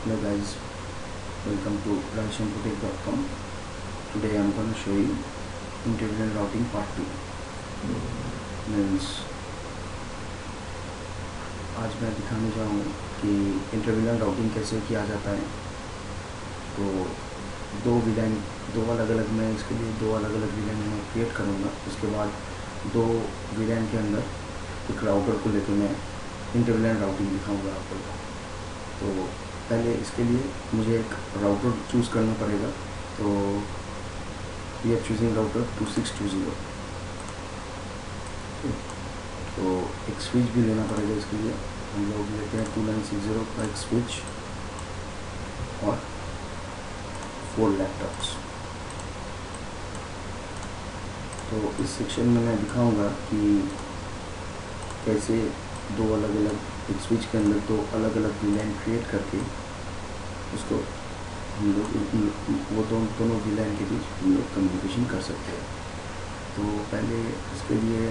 Hello guys, welcome to ravishankar.com. Today I am going to show you interval routing part 2. Means आज मैं दिखाने जाऊँगा कि interval routing कैसे किया जाता है। तो दो अलग अलग मैं इसके लिए दो अलग अलग विलान मैं क्रिएट करूँगा। उसके बाद दो विलान के अंदर एक राउटर को लेकर मैं इंटरवल राउटिंग दिखाऊँगा आपको। तो पहले इसके लिए मुझे एक राउटर चूज़ करना पड़ेगा। तो वी आर चूजिंग राउटर 2620। तो एक स्विच भी लेना पड़ेगा। इसके लिए हम लोग लेते हैं 2960 का एक स्विच और 4 लैपटॉप्स। तो इस सेक्शन में मैं दिखाऊंगा कि कैसे दो अलग अलग एक स्विच के अंदर दो अलग अलग विलान क्रिएट करके उसको हम लोग वो दोनों विलान के बीच हम लोग कम्युनिकेशन कर सकते हैं। तो पहले इसके लिए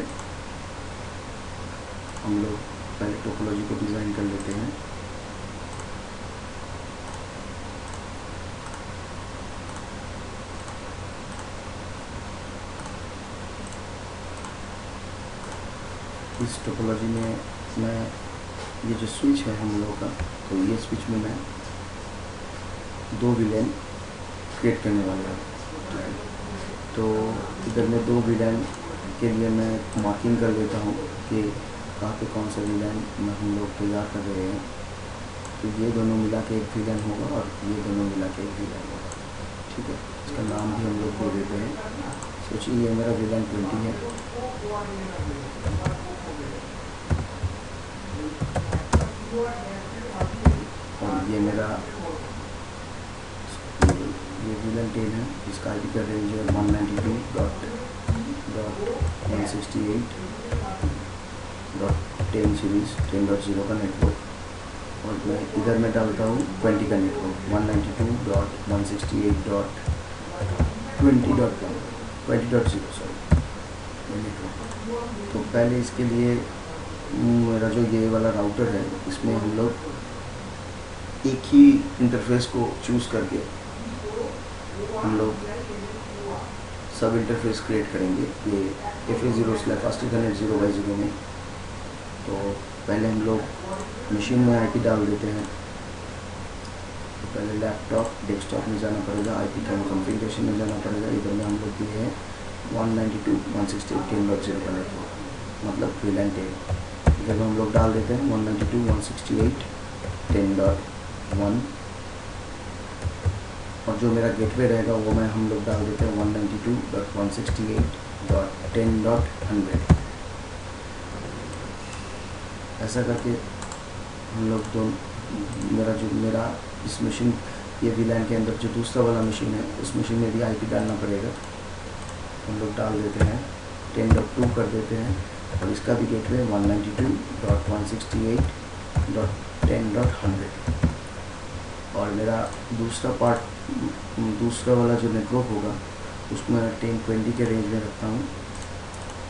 हम लोग पहले टोपोलॉजी को डिज़ाइन कर लेते हैं। इस टोपोलॉजी में मैं ये जो स्विच है हम लोगों का, तो ये स्विच में मैं दो विलान क्रिएट करने वाला हूँ। तो इधर में दो विलान के लिए मैं मार्किंग कर लेता हूँ कि कहाँ पे कौन सा विलान हम लोग तैयार कर रहे हैं। तो ये दोनों मिला के एक विलान होगा और ये दोनों मिला के एक विलान होगा। ठीक है, इसका नाम भी हम लोग दे देते हैं। सोचिए ये मेरा विलान 20 है। और ये मेरा ये विलान 10 है। इसका आईपी का रेंज है 192.168.10 सीरीज 10.0 का नेटवर्क। और मैं इधर में डालता हूँ 20 का नेटवर्क 192.168.20.0 सॉरी नेटवर्क। तो पहले इसके लिए मेरा जो ये वाला राउटर है, इसमें हम लोग एक ही इंटरफेस को चूज़ करके हम लोग सब इंटरफेस क्रिएट करेंगे। ये FA0/Fast Ethernet 0x0 में। तो पहले हम लोग मशीन में आईपी डाल देते हैं। तो पहले लैपटॉप डेस्कटॉप में जाना पड़ेगा, आईपी कॉन्फ़िगरेशन में जाना पड़ेगा। इधर में हम लोग दिए हैं 192.168.10.0 का नेटवर्क, मतलब विलान 10। इधर में हम लोग डाल देते हैं 192.168.10.1। और जो मेरा गेटवे रहेगा वो हम लोग डाल देते हैं 192.168.10.100। ऐसा करके हम लोग मेरा इस मशीन ये विलान के अंदर जो दूसरा वाला मशीन है, उस मशीन में भी आईपी डालना पड़ेगा। हम लोग डाल देते हैं 10.2 कर देते हैं। और इसका भी गेटवे 192.168.10.100। और मेरा दूसरा वाला जो नेटवर्क होगा उसमें 1020 के रेंज में रखता हूँ।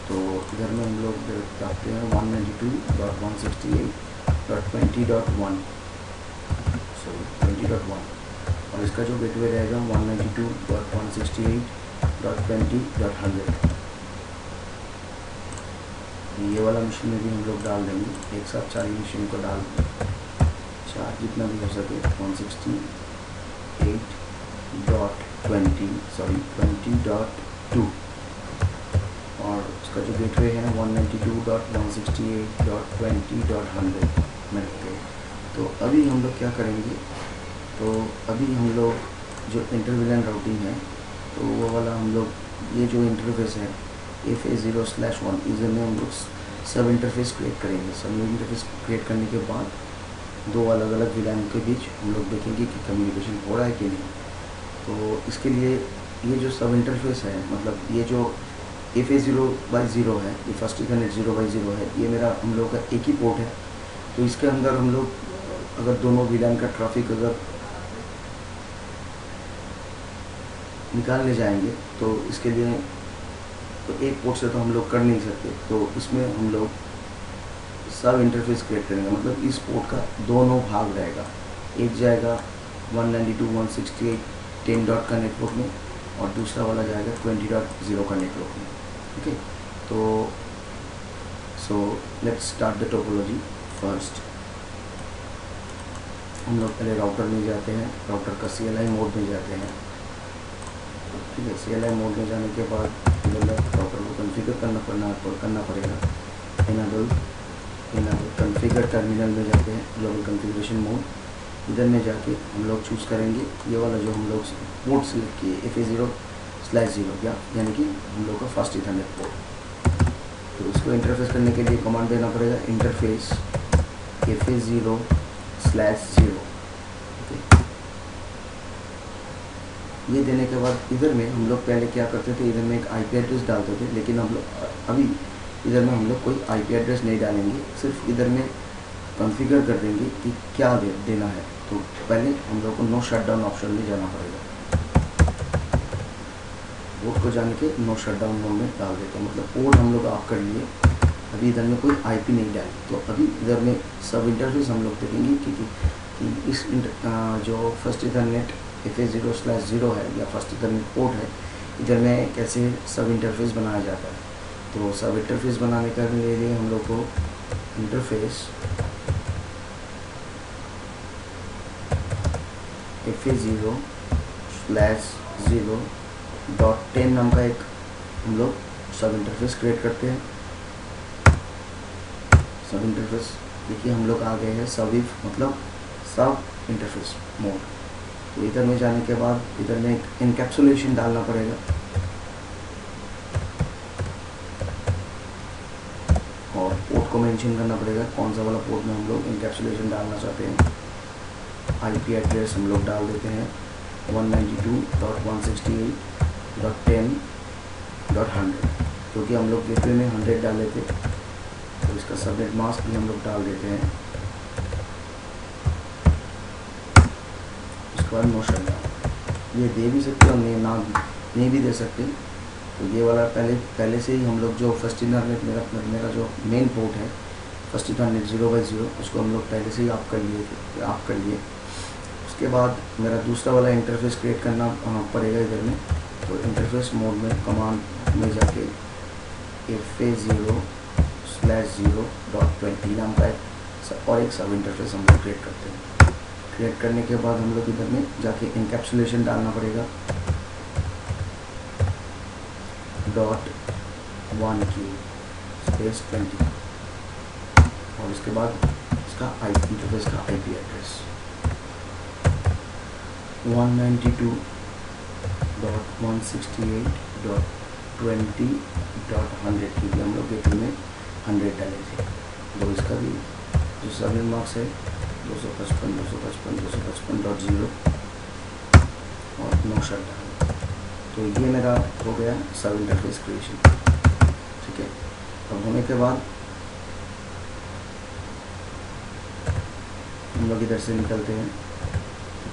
तो इधर में हम लोग रखते हैं 192.168.20.1 और इसका जो गेटवे रहेगा 192.168.20.100। ये वाला मशीन में भी हम लोग डाल देंगे एक साथ 4 मशीन को डाल 4 जितना भी हो सके 168.20.2। और उसका जो गेटवे है 192.168.20.100 में रखते हैं। तो अभी हम लोग क्या करेंगे, तो अभी हम लोग जो इंटरविलन राउटिंग है, तो वो वाला हम लोग ये जो इंटरफेस है FA0/1, इसमें हम लोग सब इंटरफेस क्रिएट करेंगे। सब इंटरफेस क्रिएट करने के बाद दो अलग अलग विलान के बीच हम लोग देखेंगे कि कम्युनिकेशन हो रहा है कि नहीं। तो इसके लिए ये जो सब इंटरफेस है, मतलब ये जो FA0/0 है, ये फर्स्ट इथरनेट 0x0 है, ये मेरा हम लोग का एक ही पोर्ट है। तो इसके अंदर हम लोग अगर दोनों विलान का ट्रैफिक अगर निकालने जाएंगे तो इसके लिए तो एक पोर्ट से तो हम लोग कर नहीं सकते। तो इसमें हम लोग सब इंटरफेस क्रिएट करेंगे, मतलब इस पोर्ट का दोनों भाग रहेगा। एक जाएगा 192.168.10 डॉट का नेटवर्क में और दूसरा वाला जाएगा 20.0 का नेटवर्क में। ओके, तो so let's start the topology. First हम लोग पहले राउटर में जाते हैं, राउटर का CLI मोड में जाते हैं। ठीक है, CLI मोड में जाने के बाद राउटर को कॉन्फ़िगर करना पड़ेगा। इनेबल कॉन्फ़िगर टर्मिनल में जाते हैं, ग्लोबल कॉन्फ़िगरेशन मोड। इधर में जाके हम लोग चूज़ करेंगे ये वाला जो हम लोग पोर्ट सिलेक्ट किए FA0/0 यानी कि हम लोग का फास्ट ईथरनेट पोर्ट। तो इसको इंटरफेस करने के लिए कमांड देना पड़ेगा इंटरफेस FA0/0। ये देने के बाद इधर में हम लोग पहले क्या करते थे, इधर में एक IP एड्रेस डालते थे, लेकिन हम लोग अभी इधर में हम लोग कोई IP एड्रेस नहीं डालेंगे, सिर्फ इधर में कॉन्फ़िगर कर देंगे कि क्या देना है। तो पहले हम लोग को नो शटडाउन ऑप्शन में जाना पड़ेगा। पोर्ट को जाने के नो शटडाउन मोड में डाल देते हैं, मतलब पोर्ट हम लोग ऑफ कर लिए। अभी इधर में कोई IP नहीं डाली, तो अभी इधर में सब इंटरफेस हम लोग देखेंगे कि इस जो फर्स्ट ईथरनेट FA0/0 है या फर्स्ट ईथरनेट पोर्ट है, इधर में कैसे सब इंटरफेस बनाया जाता है। तो सब इंटरफेस बनाने के लिए हम लोग को इंटरफेस FA0/0.10 नाम का एक हम लोग सब इंटरफेस क्रिएट करते हैं। सब इंटरफेस देखिए हम लोग आ गए हैं मतलब सब इंटरफेस मोड। तो इधर में जाने के बाद इधर में एक इनकैप्सुलेशन डालना पड़ेगा और पोर्ट को मेंशन करना पड़ेगा, कौन सा वाला पोर्ट में हम लोग इनकैप्सुलेशन डालना चाहते हैं। IP एड्रेस हम लोग डाल देते हैं 192.168.10.100, क्योंकि हम लोग गेटवे में 100 डाले थे, तो इसका सबनेट मास्क भी हम लोग डाल देते हैं। उसके बाद नो शटडाउन, ये दे भी सकते हो, नहीं भी दे सकते। तो ये वाला पहले से ही हम लोग जो फर्स्ट ईथरनेट मेरा जो मेन पोर्ट है फर्स्ट ईथरनेट 0/0, उसको हम लोग पहले से ही ऑफ कर लिए। उसके बाद मेरा दूसरा वाला इंटरफेस क्रिएट करना पड़ेगा इधर में। तो इंटरफेस मोड में कमांड में जाके FA0/0.20 नाम का और एक सब इंटरफेस हम लोग क्रिएट करते हैं। क्रिएट करने के बाद हम लोग इधर में जाके इनकैप्सुलेशन डालना पड़ेगा .1Q/20 और उसके बाद इसका इंटरफेस का IP एड्रेस 192.168.20.100 क्योंकि हम लोग गेटवे में 100 डाले थे। तो इसका भी जो सबनेट मार्क्स है 255.255.255.0 और नो शटडाउन। तो ये मेरा हो गया सब इंटरफेस क्रिएशन। ठीक है, अब होने के बाद हम लोग इधर से निकलते हैं,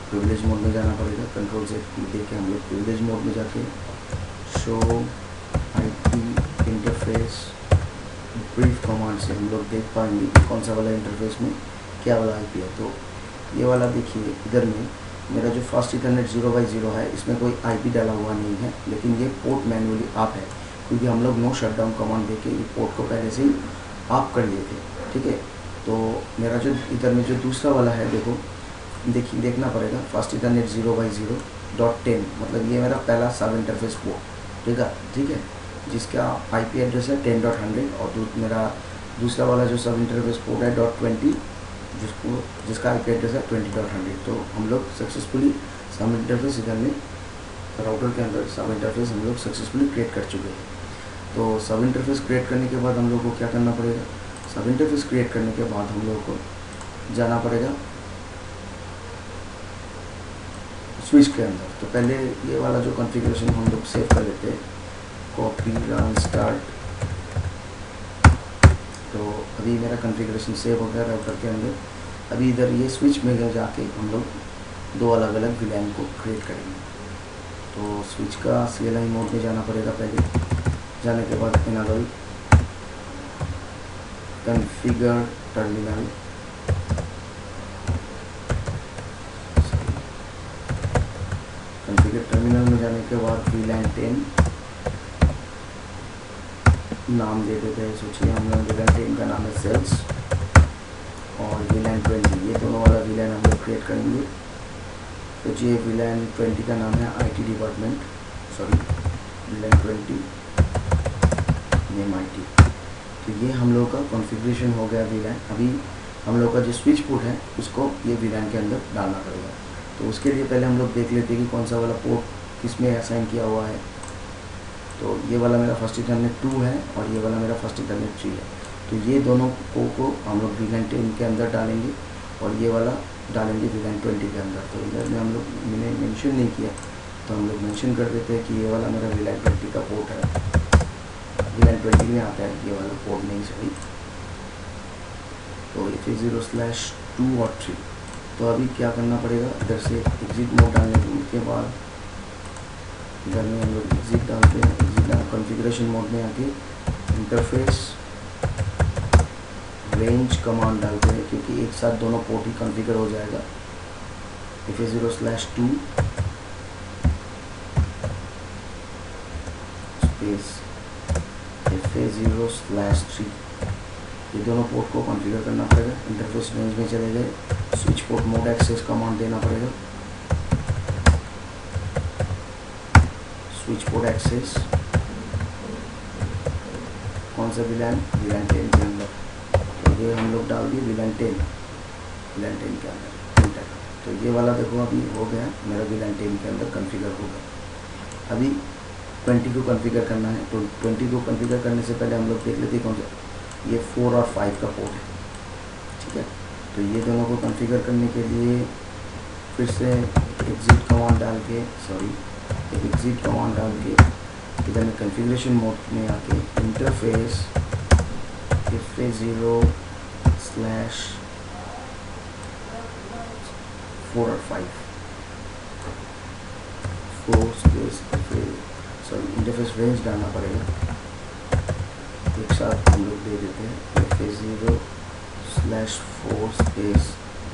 प्रिविलेज मोड में जाना पड़ेगा। कंट्रोल से देख के हम लोग प्रिविलेज मोड में जाके show IP interface brief command से हम लोग देख पाएंगे कि कौन सा वाला इंटरफेस में क्या वाला IP है। तो ये वाला देखिए इधर में मेरा जो फर्स्ट ईथरनेट 0/0 है, इसमें कोई IP डाला हुआ नहीं है, लेकिन ये पोर्ट मैनुअली ऑफ है क्योंकि हम लोग नो शटडाउन कमांड देके ये पोर्ट को पहले से ही ऑफ कर लिए थे। ठीक है, तो मेरा जो इधर में जो दूसरा वाला है देखना पड़ेगा फर्स्ट ईथरनेट 0/0.10, मतलब ये मेरा पहला सब इंटरफेस पोर्ट। ठीक है, जिसका IP एड्रेस है 10.100 और मेरा दूसरा वाला जो सब इंटरफेस पोर्ट है .20 जिसका IP एड्रेस है 20.100। तो हम लोग सक्सेसफुली सब इंटरफेस इधर में राउटर के अंदर सब इंटरफेस हम लोग सक्सेसफुली क्रिएट कर चुके हैं। तो सब इंटरफेस क्रिएट करने के बाद हम लोग को क्या करना पड़ेगा, सब इंटरफेस क्रिएट करने के बाद हम लोग को जाना पड़ेगा स्विच के अंदर। तो पहले ये वाला जो कॉन्फ़िगरेशन हम लोग सेव कर लेते हैं, कॉपी रन स्टार्ट। तो अभी मेरा कॉन्फ़िगरेशन सेव हो गया राउटर के अंदर। अभी इधर ये स्विच में जाके हम लोग दो अलग अलग VLAN को क्रिएट करेंगे। तो स्विच का CLI मोड में जाना पड़ेगा पहले, जाने के बाद इनेबल कॉन्फ़िगर टर्मिनल है, टर्मिनल में जाने के बाद VLAN 10 नाम दे देते हैं। सोचिए हम लोग VLAN 10 का नाम है सेल्स और VLAN 20, ये दोनों वाला VLAN हम लोग क्रिएट करेंगे। सोचिए VLAN 20 का नाम है IT department, sorry VLAN 20 name IT। तो ये हम लोग का कॉन्फ़िगरेशन हो गया VLAN। अभी हम लोग का जो स्विच पोर्ट है उसको ये VLAN के अंदर डालना पड़ेगा। तो उसके लिए पहले हम लोग देख लेते हैं कि कौन सा वाला पोर्ट किस में असाइन किया हुआ है। तो ये वाला मेरा फर्स्ट इथरनेट 2 है और ये वाला मेरा फर्स्ट इथरनेट 3 है। तो ये दोनों को हम लोग VLAN 10 के अंदर डालेंगे और ये वाला डालेंगे VLAN 20 के अंदर। तो इधर में हम लोग मैंने मेंशन नहीं किया, तो हम लोग मेंशन कर देते हैं कि ये वाला मेरा VLAN 20 का पोर्ट है। VLAN 20 में आता है ये वाला पोर्ट, नहीं सही। तो FA0/2 और 3। तो अभी क्या करना पड़ेगा, इधर से एग्जिट मोड डालने के बाद इधर में हम लोग एग्जिट डालते हैं। एग्जिट कॉन्फ़िगरेशन मोड में आके इंटरफेस रेंज कमांड डालते हैं, क्योंकि एक साथ दोनों पोर्ट ही कॉन्फ़िगर हो जाएगा। FA0/2 स्पेस FA0/3, ये दोनों पोर्ट को कॉन्फ़िगर करना पड़ेगा। इंटरफेस रेंज में चले गए, switch port mode access command देना पड़ेगा। स्विच पोर्ट एक्सेस कौन सा VLAN 10 के अंदर, तो ये हम लोग डाल दिए VLAN 10 के अंदर। तो ये वाला देखो अभी हो गया मेरा VLAN 10 के अंदर कॉन्फ़िगर होगा। अभी 20 को कॉन्फ़िगर करना है। तो 20 को कॉन्फ़िगर करने से पहले हम लोग देख लेते हैं कौन सा, ये 4 और 5 का पोर्ट है, ठीक है। तो ये दोनों को कॉन्फ़िगर करने के लिए फिर से एग्जिट कमांड डाल के, इधर में कॉन्फ़िगरेशन मोड में आके इंटरफेस FA0/4 और 5 इंटरफेस रेंज डालना पड़ेगा। एक साथ हम लोग दे देते हैं FA0/4 space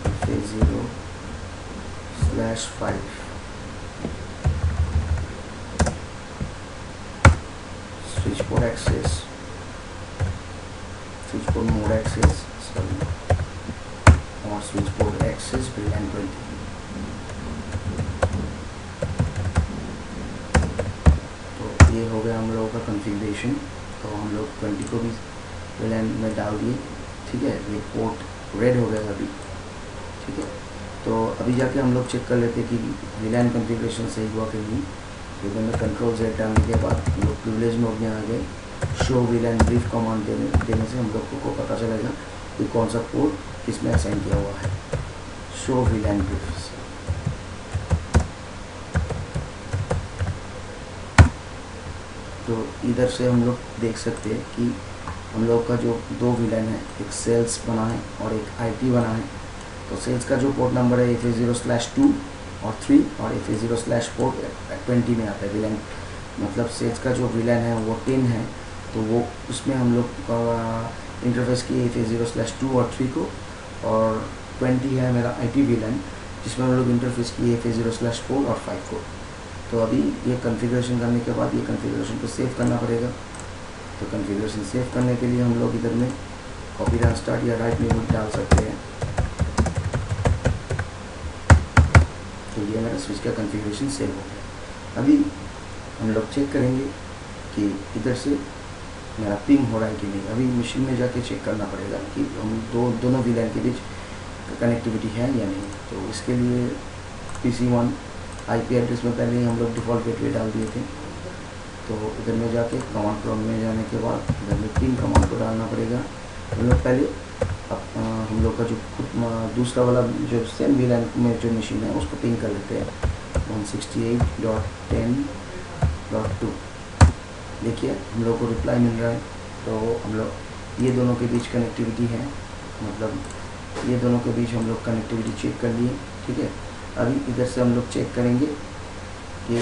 FA0/5 switch port access, switch port mode access और स्विच पोर्ट एक्सेस VLAN 20। तो ये हो गया हम लोगों का कॉन्फ़िगरेशन। तो हम लोग 20 को भी VLAN में डाल दिए, ठीक है। ये पोर्ट रेड हो गया अभी, ठीक है। तो अभी जाके हम लोग चेक कर लेते हैं कि VLAN कॉन्फ़िगरेशन सही हुआ कि नहीं। इधर में Ctrl Z डालने के बाद हम लोग प्रिविलेज मोड में आ गए। शो VLAN ब्रीफ कमांड देने से हम लोग को पता चलेगा कि कौन सा पोर्ट किस में असाइन किया हुआ है। शो VLAN ब्रीफ, तो इधर से हम लोग देख सकते हैं कि हम लोग का जो 2 VLAN है, एक सेल्स बना है और एक IT बना है। तो सेल्स का जो पोर्ट नंबर है FA0/2 और 3 और FA0/4 20 में आता है VLAN, मतलब सेल्स का जो VLAN है वो 10 है। तो वो उसमें हम लोग इंटरफेस किए FA0/2 और 3 को, और 20 है मेरा IT VLAN जिसमें हम लोग इंटरफेस किए FA0/4 और 5 को। तो अभी ये कॉन्फ़िगरेशन करने के बाद ये कॉन्फ़िगरेशन को सेव करना पड़ेगा। तो कॉन्फ़िगरेशन सेव करने के लिए हम लोग इधर में कॉपी रन स्टार्ट या राइट मेनू डाल सकते हैं। तो ये मेरा स्विच का कॉन्फ़िगरेशन सेव हो गया। अभी हम लोग चेक करेंगे कि इधर से मेरा पिंग हो रहा है कि नहीं। अभी मशीन में जाके चेक करना पड़ेगा कि हम दोनों VLAN के बीच कनेक्टिविटी है या नहीं। तो इसके लिए PC1 IP एड्रेस में पहले ही हम लोग डिफ़ॉल्ट गेटवे डाल दिए थे। तो इधर में जाके कमांड प्रॉम्प्ट में जाने के बाद इधर में पिंग कमांड को डालना पड़ेगा। हम लोग पहले हम लोग का जो दूसरा वाला जो सेम VLAN में जो मशीन है उसको पिंग कर लेते हैं 168.10.2। देखिए हम लोग को रिप्लाई मिल रहा है। तो हम लोग ये दोनों के बीच कनेक्टिविटी है, मतलब ये दोनों के बीच हम लोग कनेक्टिविटी चेक कर लिए, ठीक है। अभी इधर से हम लोग चेक करेंगे कि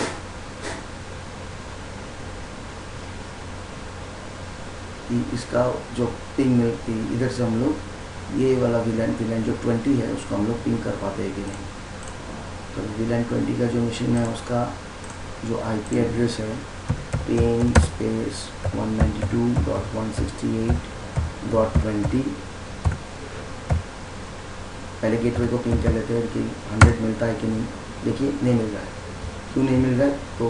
इसका जो पिंग मिलती, इधर से हम लोग ये वाला VLAN जो 20 है उसको हम लोग पिंग कर पाते हैं कि नहीं। तो VLAN 20 का जो मशीन है उसका जो आईपी एड्रेस है पेन स्पेस 192.168.20, पहले गेटवे को पिंग कर लेते हैं कि 100 मिलता है कि नहीं। देखिए नहीं मिल रहा है। क्यों नहीं मिल रहा है? तो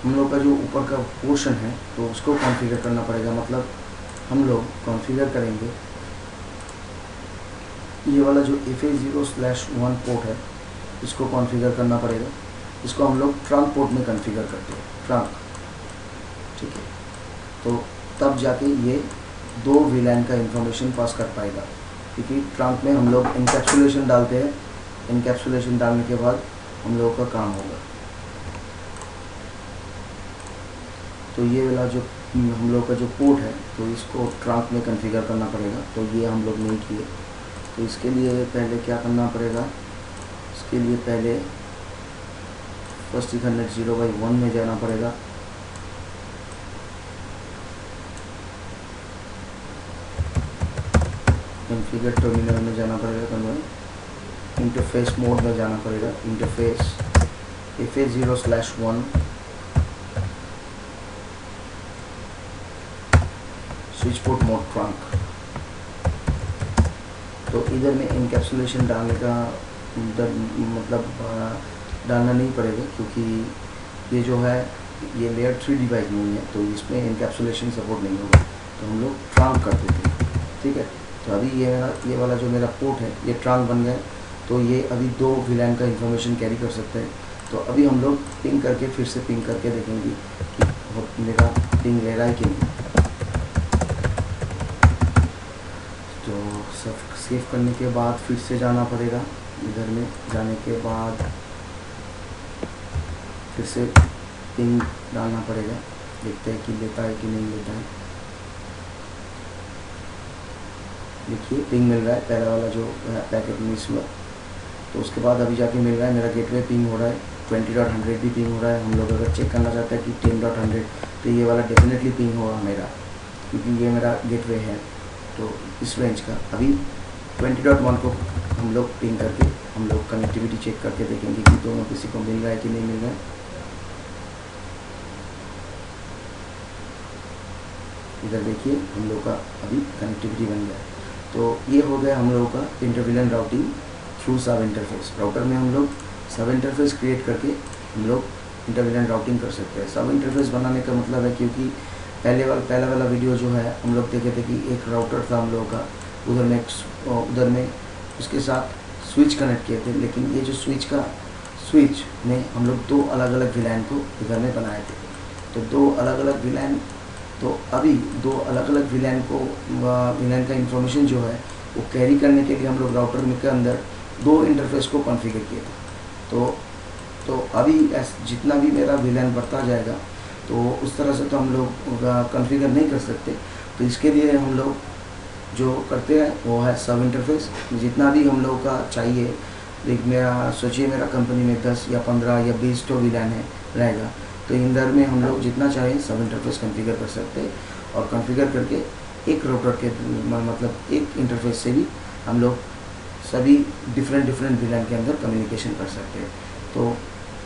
हम लोग का जो ऊपर का पोर्शन है तो उसको कॉन्फ़िगर करना पड़ेगा। मतलब हम लोग कॉन्फ़िगर करेंगे ये वाला जो FA0/1 पोर्ट है इसको कॉन्फ़िगर करना पड़ेगा। इसको हम लोग ट्रंक पोर्ट में कॉन्फ़िगर करते हैं, ट्रंक, ठीक है। तो तब जाके ये 2 VLAN का इंफॉर्मेशन पास कर पाएगा, क्योंकि ट्रंक में हम लोग इनकैप्सुलेशन डालते हैं। इनकैप्सुलेशन डालने के बाद हम लोगों का काम होगा। तो ये वाला जो हम लोग का जो पोर्ट है तो इसको ट्रंक में कॉन्फ़िगर करना पड़ेगा। तो ये हम लोग नहीं किए। तो इसके लिए पहले क्या करना पड़ेगा? इसके लिए पहले फर्स्ट इथरनेट 0/1 में जाना पड़ेगा। कॉन्फ़िगर टर्मिनल में जाना पड़ेगा। तो इंटरफेस मोड में जाना पड़ेगा। Interface FA0/1 switch port mode trunk. तो इधर में इनकैप्सुलेशन डालने का मतलब डालना नहीं पड़ेगा, क्योंकि ये जो है ये लेयर 3 डिवाइस नहीं है, तो इसमें इनकैप्सुलेशन सपोर्ट नहीं होगा। तो हम लोग ट्रंक करते थे, ठीक है। तो अभी ये वाला जो मेरा पोर्ट है ये ट्रंक बन गया। तो ये अभी 2 VLAN का इंफॉर्मेशन कैरी कर सकते हैं। तो अभी हम लोग पिंग करके फिर से पिंग करके देखेंगे कि मेरा पिंग ले रहा है कि नहीं। तो सब सेव करने के बाद फिर से जाना पड़ेगा। इधर में जाने के बाद फिर से पिंग डालना पड़ेगा। देखते हैं कि लेता है कि नहीं लेता है। देखिए पिंग मिल रहा है, पहला वाला जो पैकेट मिस हुआ। तो उसके बाद अभी जाके मिल रहा है मेरा गेटवे पिंग हो रहा है, 20.100 भी पिंग हो रहा है। हम लोग अगर चेक करना चाहते हैं कि 10.100 तो ये वाला डेफिनेटली पिंग होगा मेरा, क्योंकि ये मेरा गेटवे है। तो इस रेंज का अभी 20.1 को हम लोग पिंग करके हम लोग कनेक्टिविटी चेक करके देखेंगे कि दोनों किसी को मिल रहा है कि नहीं मिल रहा है। इधर देखिए हम लोग का अभी कनेक्टिविटी बन गया है। तो ये हो गया हम लोगों का इंटर-VLAN राउटिंग थ्रू सब इंटरफेस। राउटर में हम लोग सब इंटरफेस क्रिएट करके हम लोग इंटर-VLAN राउटिंग कर सकते हैं। सब इंटरफेस बनाने का मतलब है, क्योंकि पहला वाला वीडियो जो है हम लोग देखे थे कि एक राउटर था हम लोगों का, उधर में उसके साथ स्विच कनेक्ट किए थे। लेकिन ये जो स्विच में हम लोग 2 अलग-अलग VLAN को इधर में बनाए थे। तो 2 अलग-अलग VLAN, तो अभी 2 अलग-अलग VLAN का इंफॉर्मेशन जो है वो कैरी करने के लिए हम लोग राउटर में के अंदर 2 इंटरफेस को कॉन्फ़िगर किए थे। तो अभी जितना भी मेरा VLAN बढ़ता जाएगा तो उस तरह से तो हम लोग कॉन्फ़िगर नहीं कर सकते। तो इसके लिए हम लोग जो करते हैं वो है सब इंटरफेस। जितना भी हम लोग का चाहिए, सोचिए मेरा कंपनी में 10 या 15 या 20 तो VLAN रहेगा। तो इंदर में हम लोग जितना चाहें सब इंटरफेस कॉन्फ़िगर कर सकते हैं, और कॉन्फ़िगर करके एक राउटर के मतलब एक इंटरफेस से भी हम लोग सभी डिफरेंट VLAN के अंदर कम्युनिकेशन कर सकते हैं। तो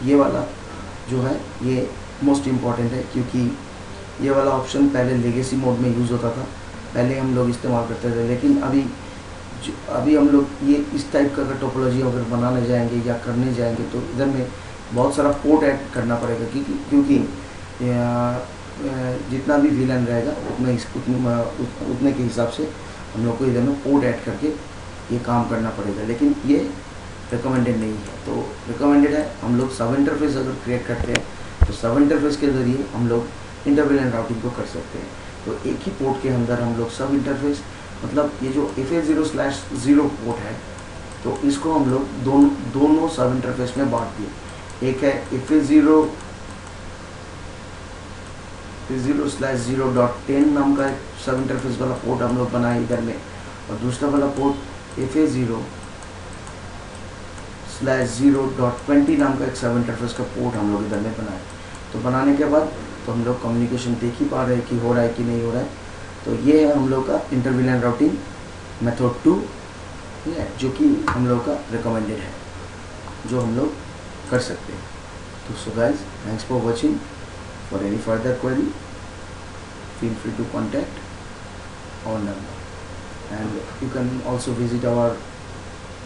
ये वाला जो है ये मोस्ट इम्पॉर्टेंट है, क्योंकि ये वाला ऑप्शन पहले लेगेसी मोड में यूज़ होता था, पहले हम लोग इस्तेमाल करते थे। लेकिन अभी हम लोग ये इस टाइप का अगर टोपोलॉजी अगर बनाने जाएंगे या करने जाएंगे तो इधर में बहुत सारा पोर्ट ऐड करना पड़ेगा, क्योंकि जितना भी VLAN रहेगा उतने के हिसाब से हम लोग को इधर में पोर्ट ऐड करके ये काम करना पड़ेगा। लेकिन ये रिकमेंडेड नहीं है। तो रिकमेंडेड है हम लोग सब इंटरफेस अगर क्रिएट करते हैं तो सब इंटरफेस के ज़रिए हम लोग इंटर-VLAN राउटिंग को कर सकते हैं। तो एक ही पोर्ट के अंदर हम लोग सब इंटरफेस, मतलब ये जो FA0/0 पोर्ट है तो इसको हम लोग दोनों सब इंटरफेस में बांट दिए। एक है FA0/0.10 नाम का एक सब इंटरफेस वाला पोर्ट हम लोग बनाए इधर में, और दूसरा वाला पोर्ट FA0/0.20 नाम का एक सब इंटरफेस का पोर्ट हम लोग इधर में बनाए। तो बनाने के बाद तो हम लोग कम्युनिकेशन देख ही पा रहे हैं कि हो रहा है कि नहीं हो रहा है। तो ये है हम लोग का इंटर-VLAN राउटिंग मेथड 2, जो कि हम लोग का रिकमेंडेड है, जो हम लोग कर सकते हैं। So guys, thanks for watching. For any further query, feel free to contact our number, and you can also visit our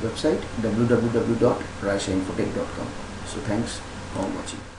website www.raishainfotech.com. So thanks for watching.